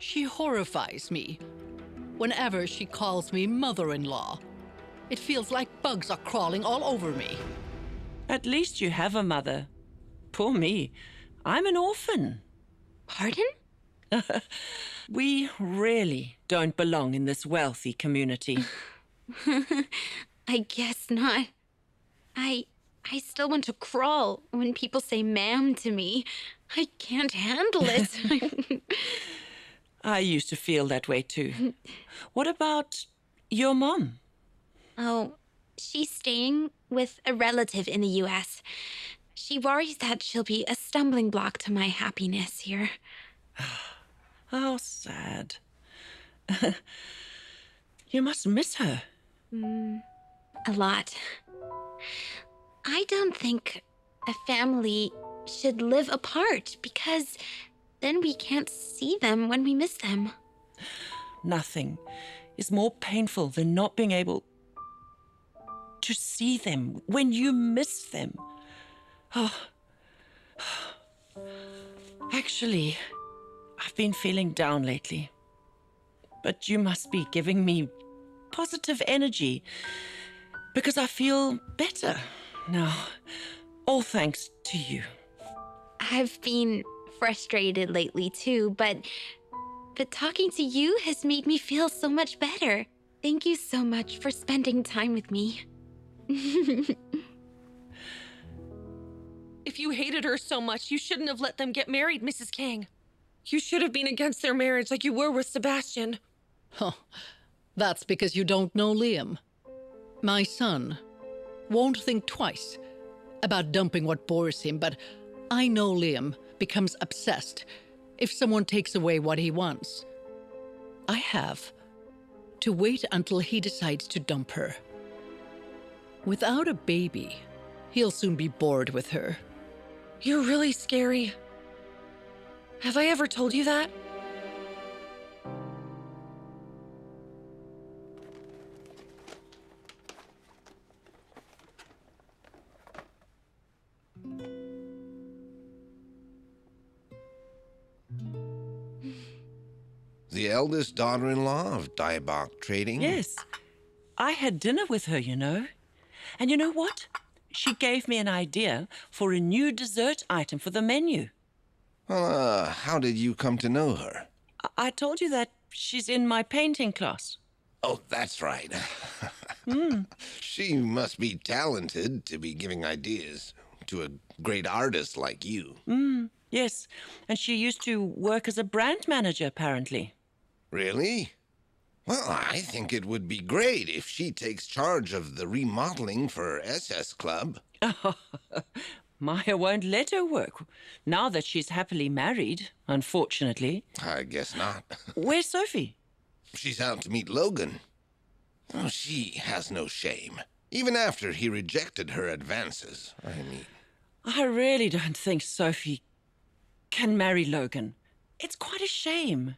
She horrifies me whenever she calls me mother-in-law. It feels like bugs are crawling all over me. At least you have a mother. Poor me. I'm an orphan. Pardon? We really don't belong in this wealthy community. I guess not. I still want to crawl when people say ma'am to me. I can't handle it. I used to feel that way too. What about your mom? Oh, she's staying with a relative in the U.S. She worries that she'll be a stumbling block to my happiness here. How sad. You must miss her. A lot. I don't think a family should live apart because then we can't see them when we miss them. Nothing is more painful than not being able to see them when you miss them. Oh. Actually, I've been feeling down lately. But you must be giving me positive energy because I feel better now. All thanks to you. I've been frustrated lately too, but talking to you has made me feel so much better. Thank you so much for spending time with me. If you hated her so much, you shouldn't have let them get married, Mrs. Kang. You should have been against their marriage like you were with Sebastian. Huh. That's because you don't know Liam. My son won't think twice about dumping what bores him, but I know Liam becomes obsessed if someone takes away what he wants. I have to wait until he decides to dump her. Without a baby, he'll soon be bored with her. You're really scary. Have I ever told you that? The eldest daughter-in-law of Daebak Trading? Yes. I had dinner with her, you know. And you know what? She gave me an idea for a new dessert item for the menu. Well, how did you come to know her? I told you that she's in my painting class. Oh, that's right. She must be talented to be giving ideas to a great artist like you. Yes, and she used to work as a brand manager, apparently. Really? Well, I think it would be great if she takes charge of the remodeling for SS Club. Maya won't let her work, now that she's happily married, unfortunately. I guess not. Where's Sophie? She's out to meet Logan. Oh, she has no shame, even after he rejected her advances. I really don't think Sophie can marry Logan. It's quite a shame.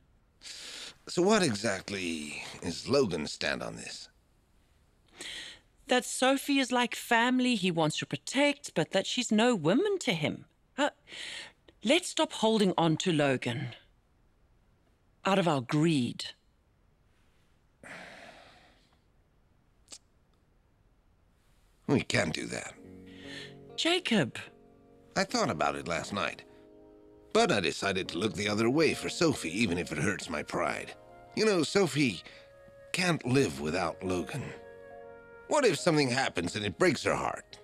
So what exactly is Logan's stand on this? That Sophie is like family he wants to protect, but that she's no woman to him. Let's stop holding on to Logan out of our greed. We can't do that. Jacob. I thought about it last night. But I decided to look the other way for Sophie, even if it hurts my pride. You know, Sophie can't live without Logan. What if something happens and it breaks her heart?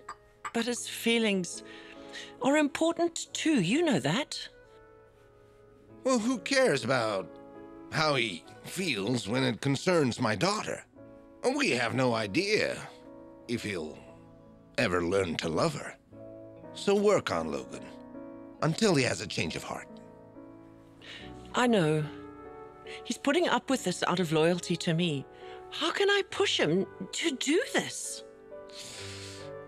But his feelings are important too, you know that. Well, who cares about how he feels when it concerns my daughter? We have no idea if he'll ever learn to love her. So work on Logan until he has a change of heart. I know. He's putting up with this out of loyalty to me. How can I push him to do this?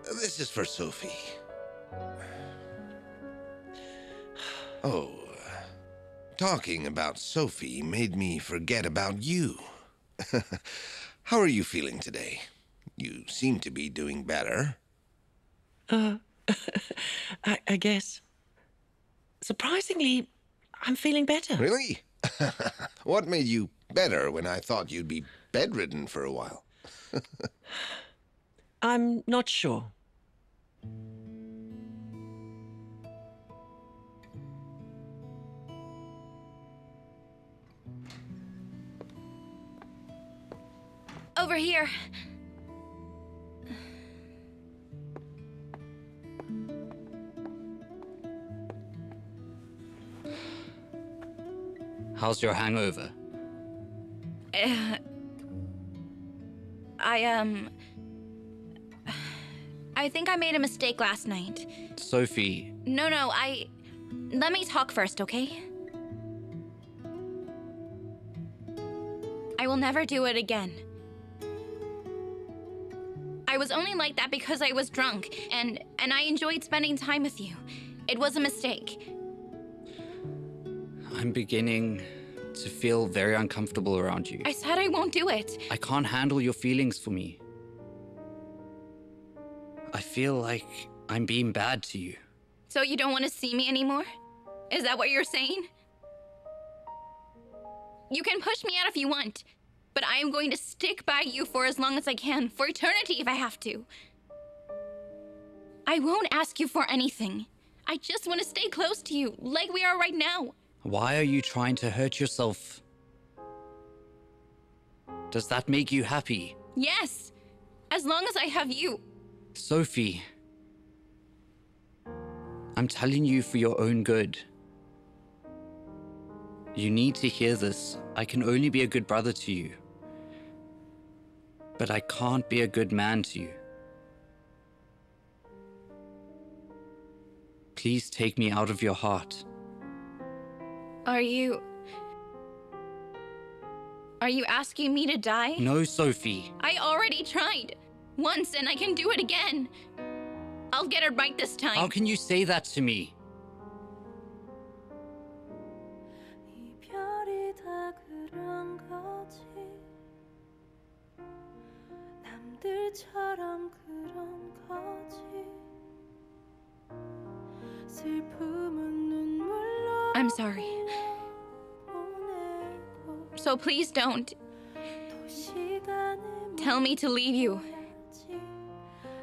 This is for Sophie. Oh, talking about Sophie made me forget about you. How are you feeling today? You seem to be doing better. I guess. Surprisingly, I'm feeling better. Really? What made you better when I thought you'd be bedridden for a while? I'm not sure. Over here. How's your hangover? I think I made a mistake last night. Sophie, No, let me talk first, okay? I will never do it again. I was only like that because I was drunk, and I enjoyed spending time with you. It was a mistake. I'm beginning to feel very uncomfortable around you. I said I won't do it. I can't handle your feelings for me. I feel like I'm being bad to you. So you don't want to see me anymore? Is that what you're saying? You can push me out if you want, but I am going to stick by you for as long as I can, for eternity if I have to. I won't ask you for anything. I just want to stay close to you, like we are right now. Why are you trying to hurt yourself? Does that make you happy? Yes, as long as I have you. Sophie, I'm telling you for your own good. You need to hear this. I can only be a good brother to you. But I can't be a good man to you. Please take me out of your heart. Are you asking me to die? No, Sophie. I already tried. Once, and I can do it again. I'll get it right this time. How can you say that to me? 이별이 다 그런 거지 남들처럼 그런 거지 슬픔은 눈물로 I'm sorry. 보내고 So please don't 또 시간을 tell me to leave you 묻지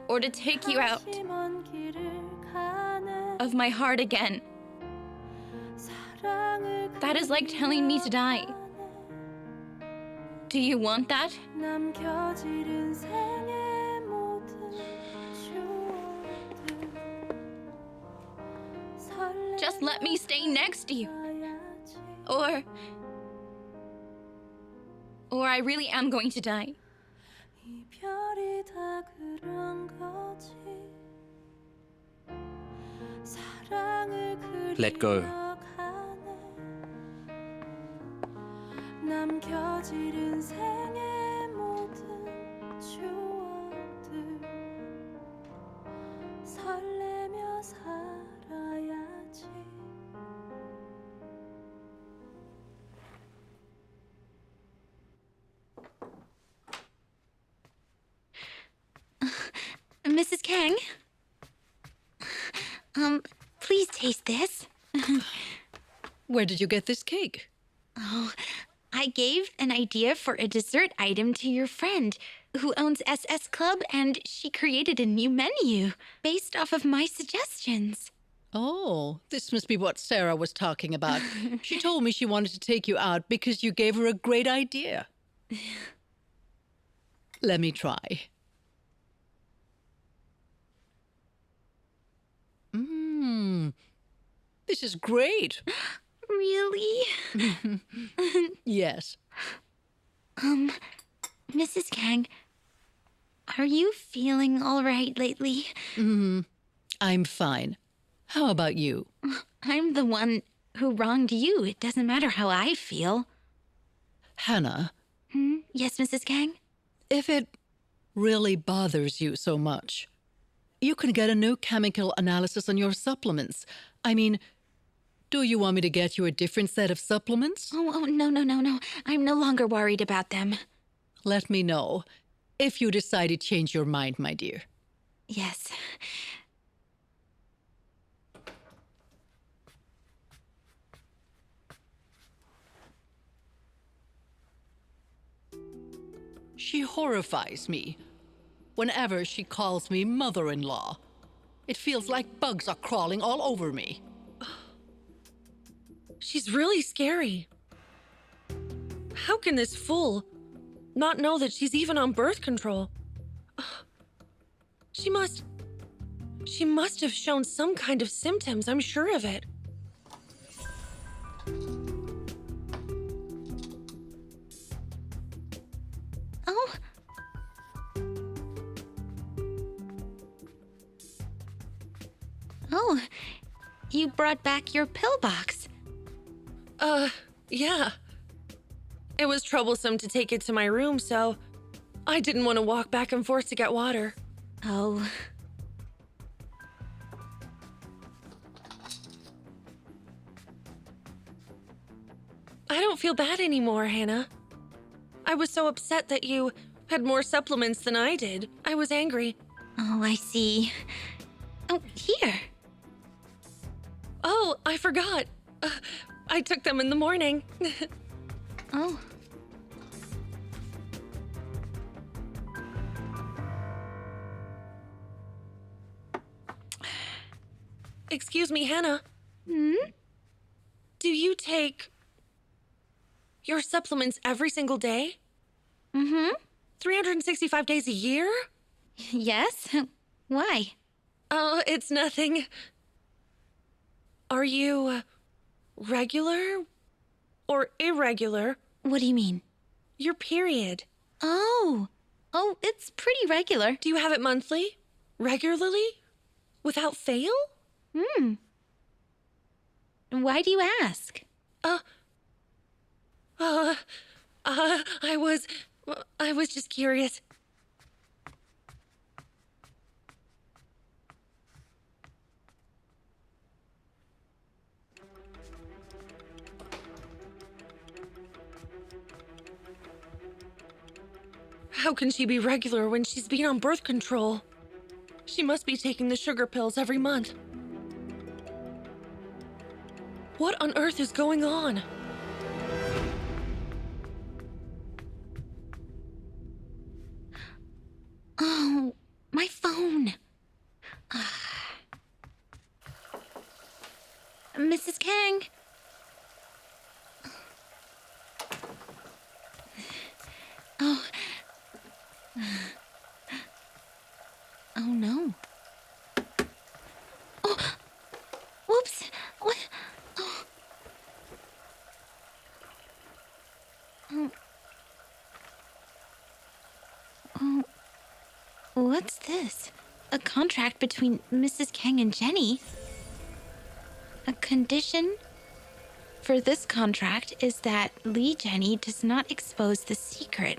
or to take you out 다시 먼 길을 가네 of my heart again. 사랑을 That is like telling me to die. Do you want that? 남겨질 인생의 모든 추억들 Just let me stay next to you. 설레야지 Or I really am going to die. 이별이 다 그런 거지 사랑을 Let go. 그리워가네 남겨질 인생의 모든 추억들 설레며 살아야지 Mrs. Kang? Please taste this. Where did you get this cake? Oh, I gave an idea for a dessert item to your friend who owns SS Club, and she created a new menu based off of my suggestions. Oh, this must be what Sarah was talking about. She told me she wanted to take you out because you gave her a great idea. Let me try. This is great. Really? Yes. Mrs. Kang, are you feeling all right lately? I'm fine. How about you? I'm the one who wronged you. It doesn't matter how I feel. Hannah, Yes, Mrs. Kang? if it really bothers you so much, you can get a new chemical analysis on your supplements. I mean, do you want me to get you a different set of supplements? Oh, no. I'm no longer worried about them. Let me know if you decide to change your mind, my dear. Yes. She horrifies me whenever she calls me mother-in-law. It feels like bugs are crawling all over me. She's really scary. How can this fool not know that she's even on birth control? She must have shown some kind of symptoms, I'm sure of it. Oh. Oh, you brought back your pillbox. Yeah. It was troublesome to take it to my room, so I didn't want to walk back and forth to get water. Oh. I don't feel bad anymore, Hannah. I was so upset that you had more supplements than I did. I was angry. Oh, I see. Oh, here. Oh, I forgot. I took them in the morning. Oh. Excuse me, Hannah. Hmm? Do you take your supplements every single day? Mm-hmm. 365 days a year? Yes? Why? Oh, it's nothing. Are you regular or irregular? What do you mean? Your period. Oh. Oh, it's pretty regular. Do you have it monthly? Regularly? Without fail? Why do you ask? I was just curious. How can she be regular when she's been on birth control? She must be taking the sugar pills every month. What on earth is going on? Oh, my phone. Mrs. Kang. Oh. Oh no. Oh. Whoops. What? Oh. Oh. Oh. What's this? A contract between Mrs. Kang and Jenny? A condition for this contract is that Lee Jenny does not expose the secret.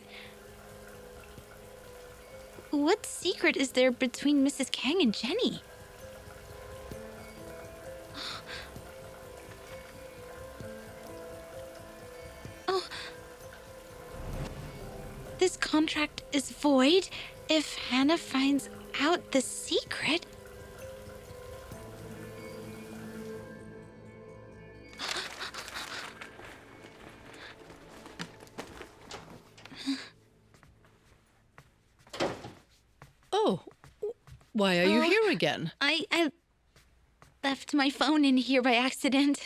What secret is there between Mrs. Kang and Jenny? Oh. This contract is void if Hannah finds out the secret. Oh, why are you Oh. here again? I left my phone in here by accident.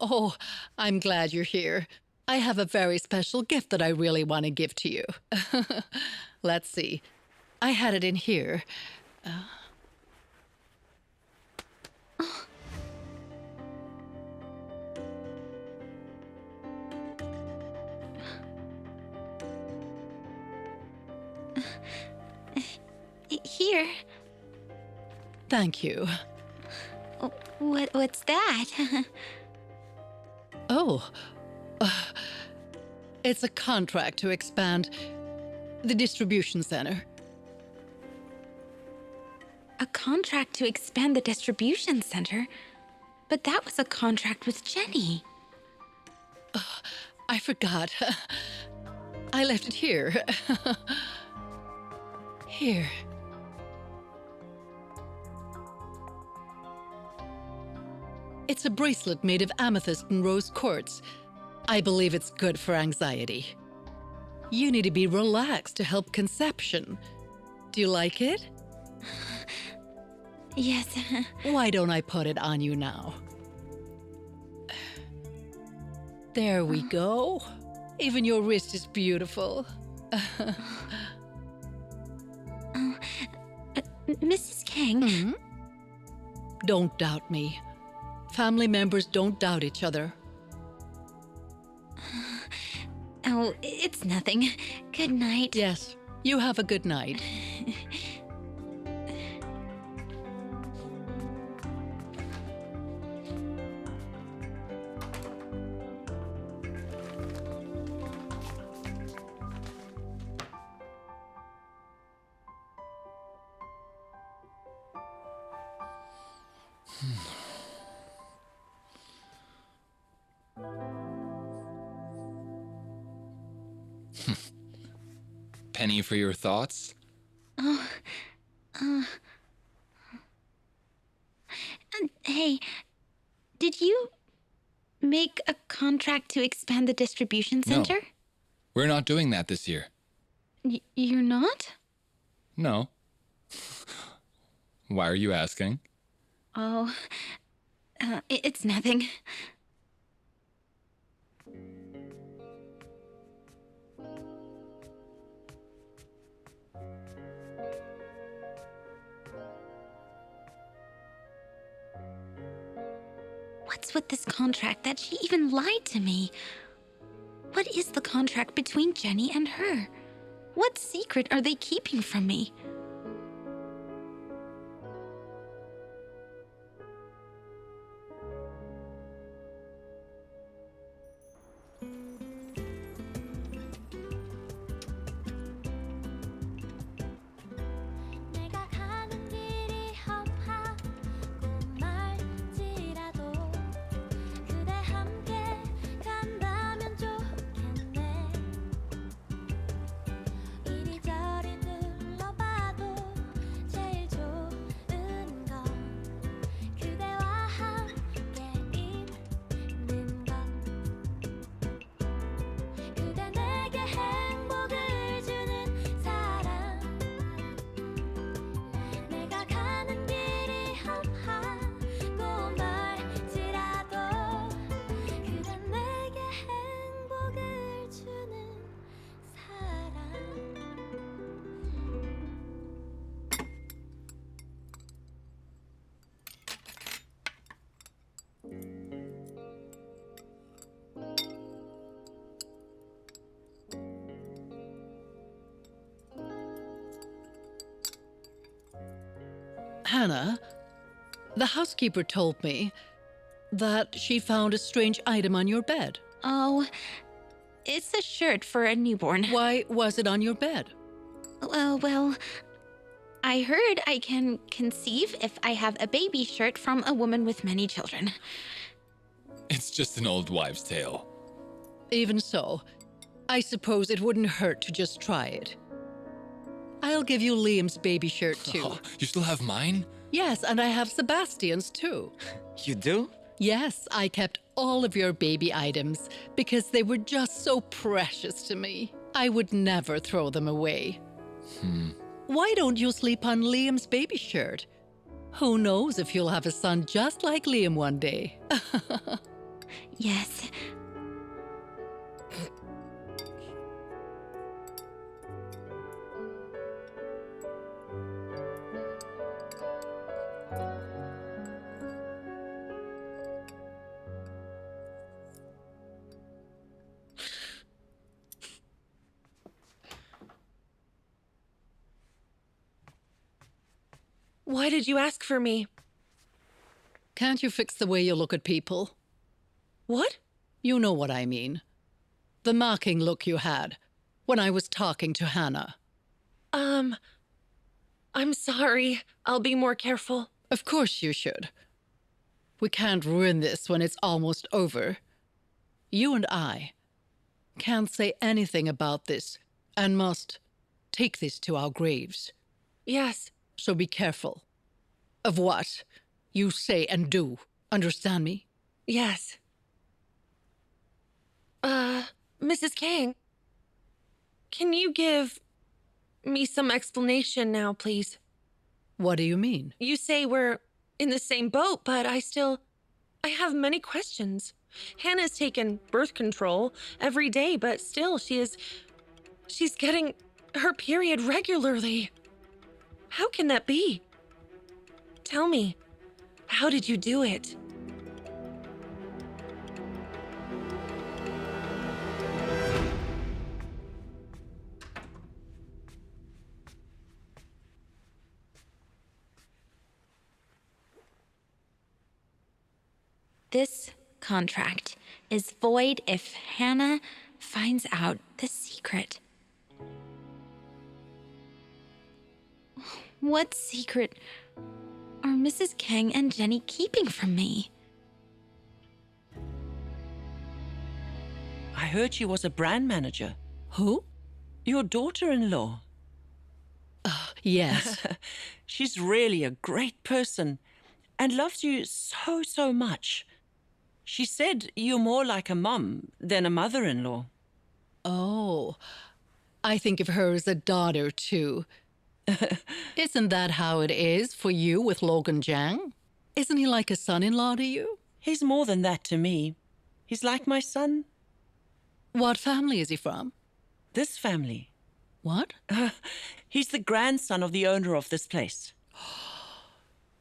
Oh, I'm glad you're here. I have a very special gift that I really want to give to you. Let's see. I had it in here. Here. Thank you. What's that? Oh, it's a contract to expand the distribution center. A contract to expand the distribution center? But that was a contract with Jenny. I forgot. I left it here. Here. It's a bracelet made of amethyst and rose quartz. I believe it's good for anxiety. You need to be relaxed to help conception. Do you like it? Yes. Why don't I put it on you now? There we go. Even your wrist is beautiful. Mrs. Kang, Don't doubt me. Family members don't doubt each other. oh, it's nothing. Good night. Yes, you have a good night. Penny for your thoughts? Hey, did you make a contract to expand the distribution No. center? We're not doing that this year. You're not? No. Why are you asking? Oh, it's nothing. What's with this contract that she even lied to me? What is the contract between Jenny and her? What secret are they keeping from me? 내가 가는 길이 험하고 말지라도 그대 함께 간다면 좋겠네. 이리저리 둘러봐도 제일 좋은 건 그대와 함께 있는 것. 그대 내게 행복을 주는 사람. 내가 가는 길이 험하고 멀지라도 그대 내게 행복을 주는 사람. Hannah, the housekeeper told me that she found a strange item on your bed. Oh, it's a shirt for a newborn. Why was it on your bed? Well, I heard I can conceive if I have a baby shirt from a woman with many children. It's just an old wives' tale. Even so, I suppose it wouldn't hurt to just try it. I'll give you Liam's baby shirt too. Oh, you still have mine? Yes, and I have Sebastian's too. You do? Yes, I kept all of your baby items because they were just so precious to me. I would never throw them away. Why don't you sleep on Liam's baby shirt? Who knows if you'll have a son just like Liam one day. Yes. Why did you ask for me? Can't you fix the way you look at people? What? You know what I mean. The mocking look you had when I was talking to Hannah. I'm sorry. I'll be more careful. Of course you should. We can't ruin this when it's almost over. You and I can't say anything about this and must take this to our graves. Yes. So be careful of what you say and do. Understand me? Yes. Mrs. Kang, can you give me some explanation now, please? What do you mean? You say we're in the same boat, but I have many questions. Hannah's taken birth control every day, but still she's getting her period regularly. How can that be? Tell me, how did you do it? This contract is void if Hannah finds out the secret. What secret are Mrs. Kang and Jenny keeping from me? I heard she was a brand manager. Who? Your daughter-in-law. Yes. She's really a great person and loves you so much. She said you're more like a mum than a mother-in-law. Oh, I think of her as a daughter, too. Isn't that how it is for you with Logan Jang? Isn't he like a son-in-law to you? He's more than that to me. He's like my son. What family is he from? This family. What? He's the grandson of the owner of this place.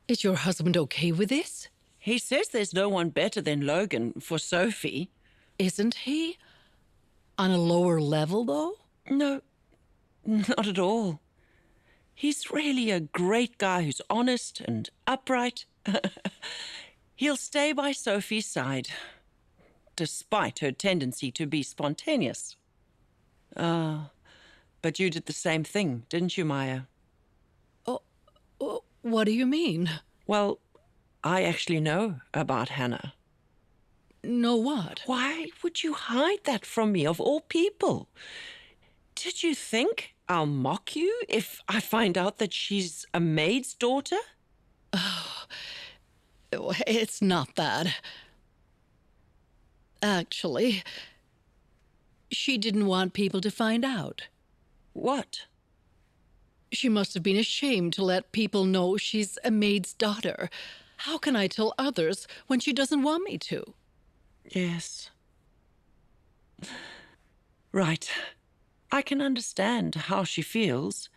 Is your husband okay with this? He says there's no one better than Logan for Sophie. Isn't he? On a lower level, though? No, not at all. He's really a great guy who's honest and upright. He'll stay by Sophie's side, despite her tendency to be spontaneous. But you did the same thing, didn't you, Maya? Oh, what do you mean? Well, I actually know about Hannah. Know what? Why would you hide that from me, of all people? Did you think I'll mock you if I find out that she's a maid's daughter? Oh, it's not that. Actually, she didn't want people to find out. What? She must have been ashamed to let people know she's a maid's daughter. How can I tell others when she doesn't want me to? Yes. Right. I can understand how she feels.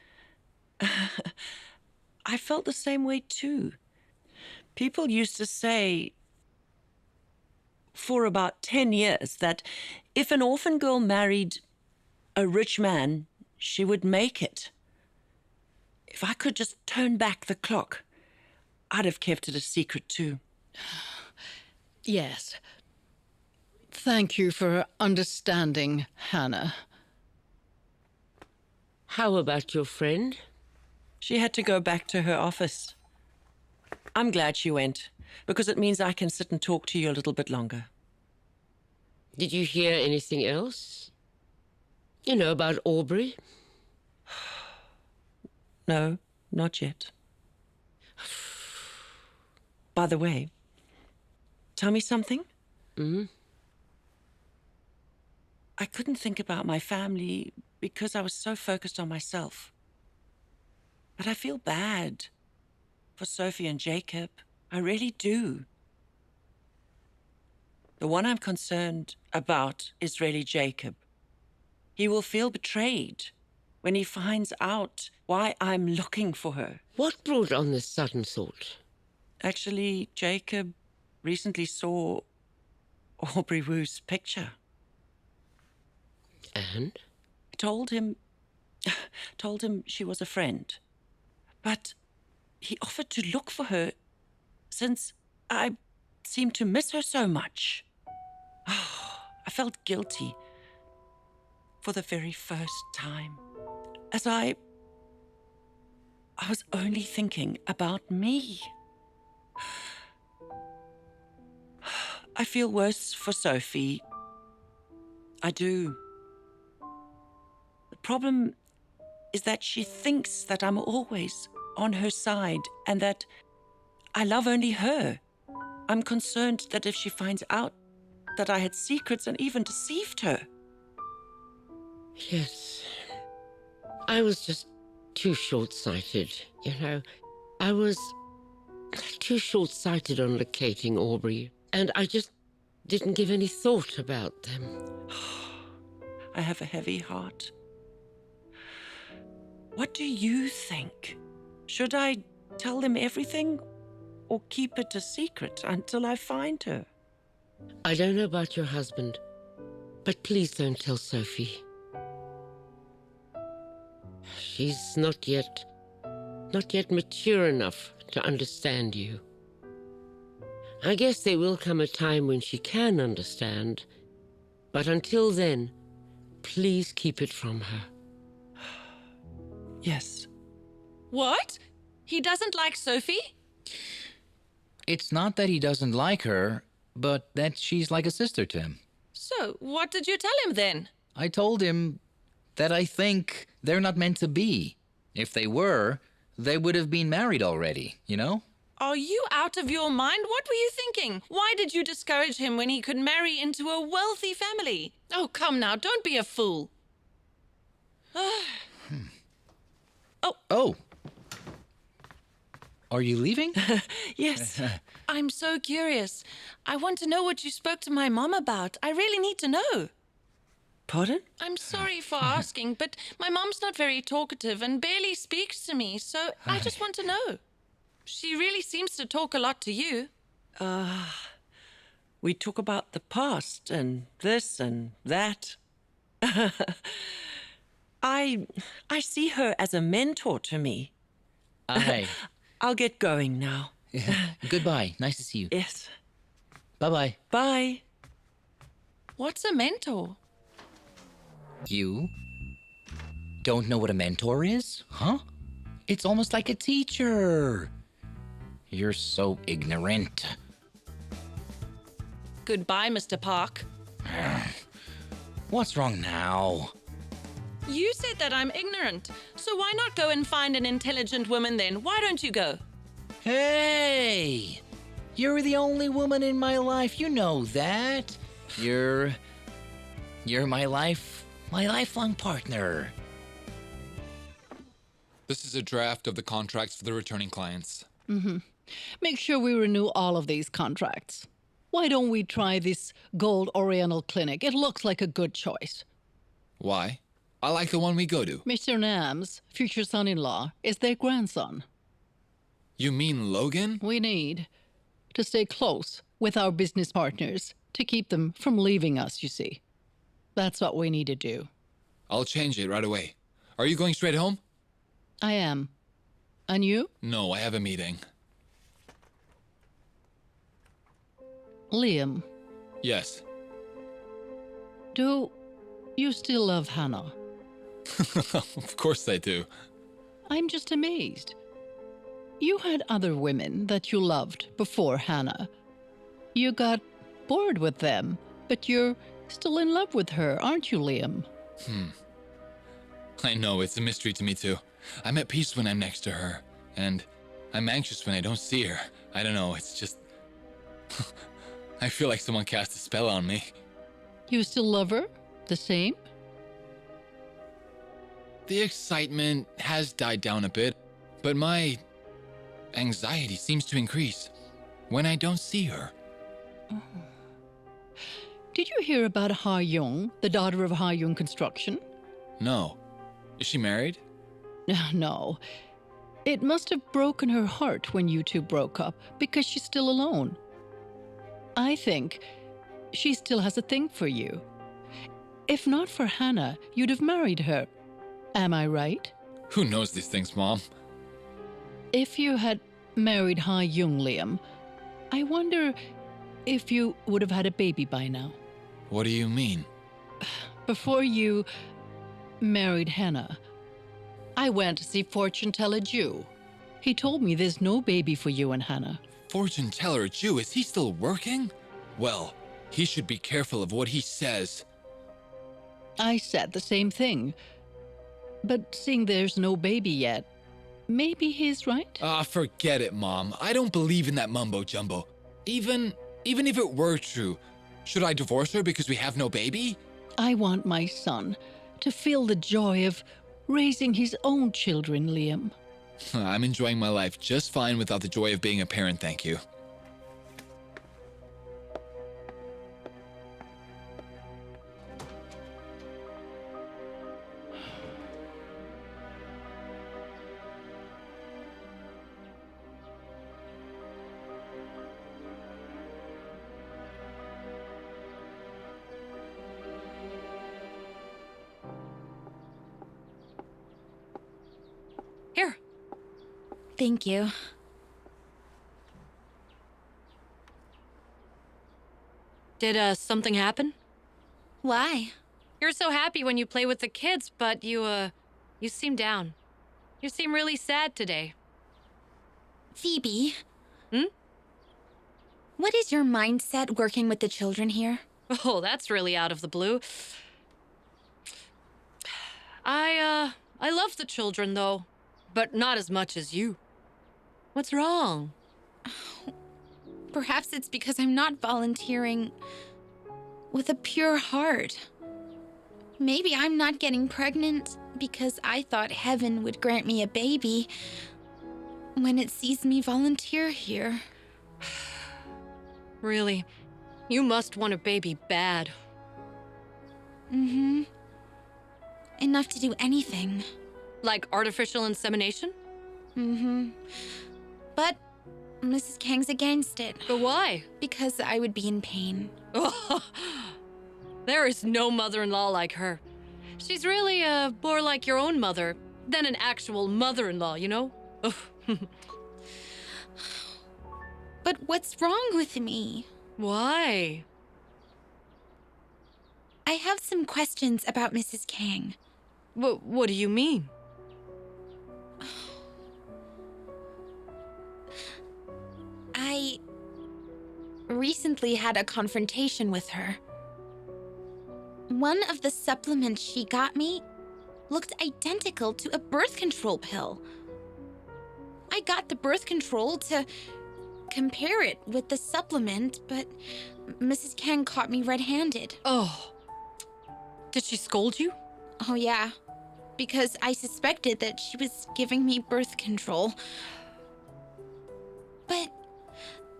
I felt the same way too. People used to say for about 10 years that if an orphan girl married a rich man, she would make it. If I could just turn back the clock, I'd have kept it a secret too. Yes. Thank you for understanding, Hannah. How about your friend? She had to go back to her office. I'm glad she went, because it means I can sit and talk to you a little bit longer. Did you hear anything else? You know, about Aubrey? No, not yet. By the way, tell me something. I couldn't think about my family because I was so focused on myself. But I feel bad for Sophie and Jacob. I really do. The one I'm concerned about is really Jacob. He will feel betrayed when he finds out why I'm looking for her. What brought on this sudden thought? Actually, Jacob recently saw Aubrey Wu's picture. And? Told him she was a friend. But he offered to look for her since I seemed to miss her so much. I felt guilty for the very first time, as I was only thinking about me. I feel worse for Sophie. I do. The problem is that she thinks that I'm always on her side and that I love only her. I'm concerned that if she finds out that I had secrets and even deceived her. Yes. I was just too short-sighted, you know. I was too short-sighted on locating Aubrey, and I just didn't give any thought about them. I have a heavy heart. What do you think? Should I tell them everything or keep it a secret until I find her? I don't know about your husband, but please don't tell Sophie. She's not yet mature enough to understand you. I guess there will come a time when she can understand, but until then, please keep it from her. Yes. What? He doesn't like Sophie? It's not that he doesn't like her, but that she's like a sister to him. So, what did you tell him then? I told him that I think they're not meant to be. If they were, they would have been married already, you know? Are you out of your mind? What were you thinking? Why did you discourage him when he could marry into a wealthy family? Oh, come now, don't be a fool. Oh. Are you leaving? Yes. I'm so curious. I want to know what you spoke to my mom about. I really need to know. Pardon? I'm sorry for asking, but my mom's not very talkative and barely speaks to me, so I just want to know. She really seems to talk a lot to you. We talk about the past and this and that. I see her as a mentor to me. Aye. I'll get going now. Goodbye. Nice to see you. Yes. Bye-bye. Bye. What's a mentor? You don't know what a mentor is? Huh? It's almost like a teacher. You're so ignorant. Goodbye, Mr. Park. What's wrong now? You said that I'm ignorant, so why not go and find an intelligent woman then? Why don't you go? Hey! You're the only woman in my life, you know that. You're my lifelong partner. This is a draft of the contracts for the returning clients. Make sure we renew all of these contracts. Why don't we try this Gold Oriental Clinic? It looks like a good choice. Why? I like the one we go to. Mr. Nam's future son-in-law is their grandson. You mean Logan? We need to stay close with our business partners to keep them from leaving us, you see. That's what we need to do. I'll change it right away. Are you going straight home? I am. And you? No, I have a meeting. Liam, Yes. do you still love Hannah? Of course I do. I'm just amazed. You had other women that you loved before Hannah. You got bored with them, but you're still in love with her, aren't you, Liam? I know, it's a mystery to me too. I'm at peace when I'm next to her, and I'm anxious when I don't see her. I don't know, it's just... I feel like someone cast a spell on me. You still love her? The same? The excitement has died down a bit, but my anxiety seems to increase when I don't see her. Did you hear about Ha Young, the daughter of Ha Young Construction? No. Is she married? No. It must have broken her heart when you two broke up because she's still alone. I think she still has a thing for you. If not for Hannah, you'd have married her. Am I right? Who knows these things, Mom? If you had married Ha Young, Liam, I wonder if you would have had a baby by now. What do you mean? Before you married Hannah, I went to see fortune teller Jew. He told me there's no baby for you and Hannah. Fortune teller Jew, is he still working? Well, he should be careful of what he says. I said the same thing. But seeing there's no baby yet, maybe he's right? Forget it, Mom. I don't believe in that mumbo-jumbo. Even if it were true, should I divorce her because we have no baby? I want my son to feel the joy of raising his own children, Liam. I'm enjoying my life just fine without the joy of being a parent, thank you. Here. Thank you. Did something happen? Why? You're so happy when you play with the kids, but you seem down. You seem really sad today. Phoebe. Hmm? What is your mindset working with the children here? Oh, that's really out of the blue. I love the children, though, but not as much as you. What's wrong? Perhaps it's because I'm not volunteering with a pure heart. Maybe I'm not getting pregnant because I thought heaven would grant me a baby when it sees me volunteer here. Really? You must want a baby bad. Mm-hmm. Enough to do anything. Like artificial insemination? Mm-hmm. But Mrs. Kang's against it. But why? Because I would be in pain. There is no mother-in-law like her. She's really, more like your own mother than an actual mother-in-law, you know? But what's wrong with me? Why? I have some questions about Mrs. Kang. What do you mean? I recently had a confrontation with her. One of the supplements she got me looked identical to a birth control pill. I got the birth control to compare it with the supplement, but Mrs. Kang caught me red-handed. Oh. Did she scold you? Oh, yeah. Because I suspected that she was giving me birth control. But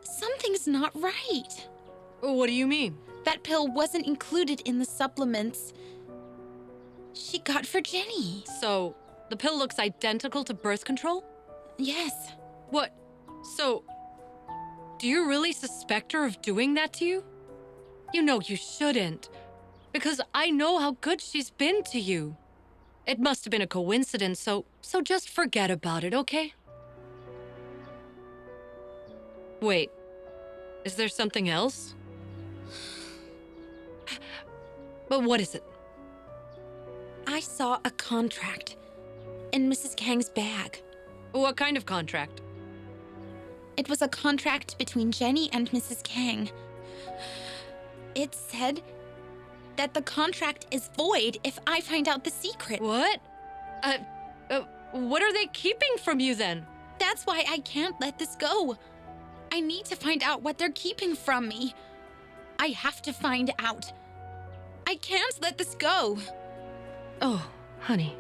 something's not right. What do you mean? That pill wasn't included in the supplements she got for Jenny. So, the pill looks identical to birth control? Yes. What? So, do you really suspect her of doing that to you? You know you shouldn't. Because I know how good she's been to you. It must have been a coincidence, so just forget about it, okay? Wait, is there something else? But what is it? I saw a contract in Mrs. Kang's bag. What kind of contract? It was a contract between Jenny and Mrs. Kang. It said that the contract is void if I find out the secret. What? What are they keeping from you then? That's why I can't let this go. I need to find out what they're keeping from me. I have to find out. I can't let this go. Oh, honey.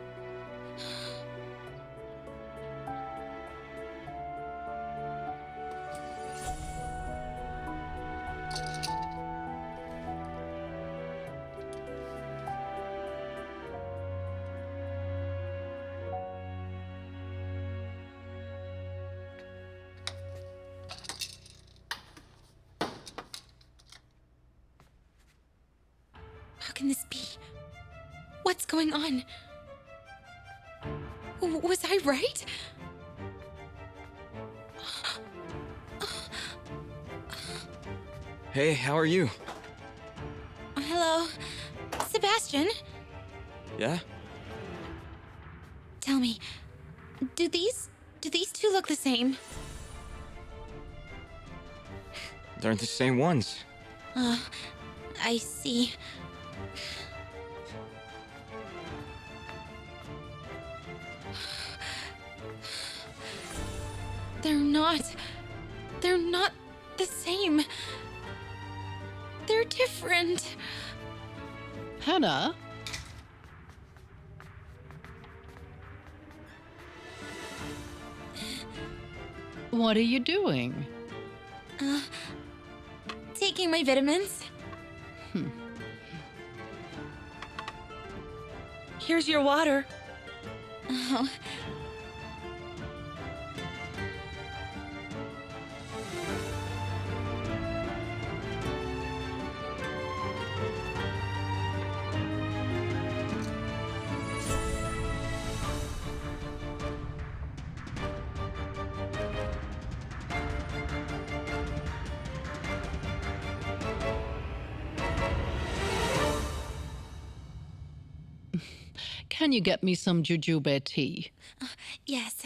How can this be? What's going on? Was I right? Hey, how are you? Hello, Sebastian. Yeah? Tell me, do these two look the same? They aren't the same ones. I see. They're not the same. They're different. Hannah? What are you doing? Taking my vitamins. Here's your water. Oh. Can you get me some jujube tea? Yes.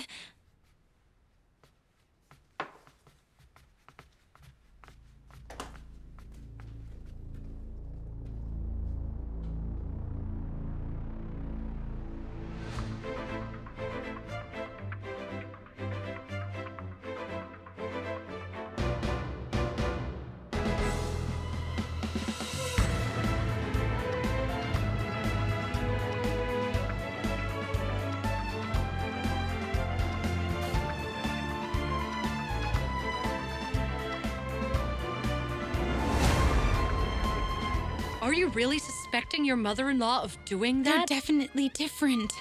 Are you really suspecting your mother-in-law of doing They're that? definitely different.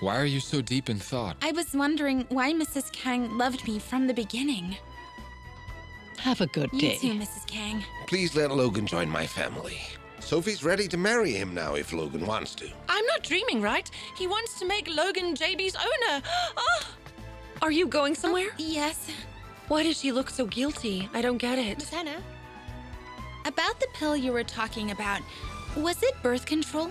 Why are you so deep in thought? I was wondering why Mrs. Kang loved me from the beginning. Have a good You day. too, Mrs. Kang. Please let Logan join my family. Sophie's ready to marry him now if Logan wants to. I'm not dreaming, right? He wants to make Logan JB's owner. Oh, Are you going somewhere? Yes. Why does she look so guilty? I don't get it. Miss Hannah? About the pill you were talking about, was it birth control?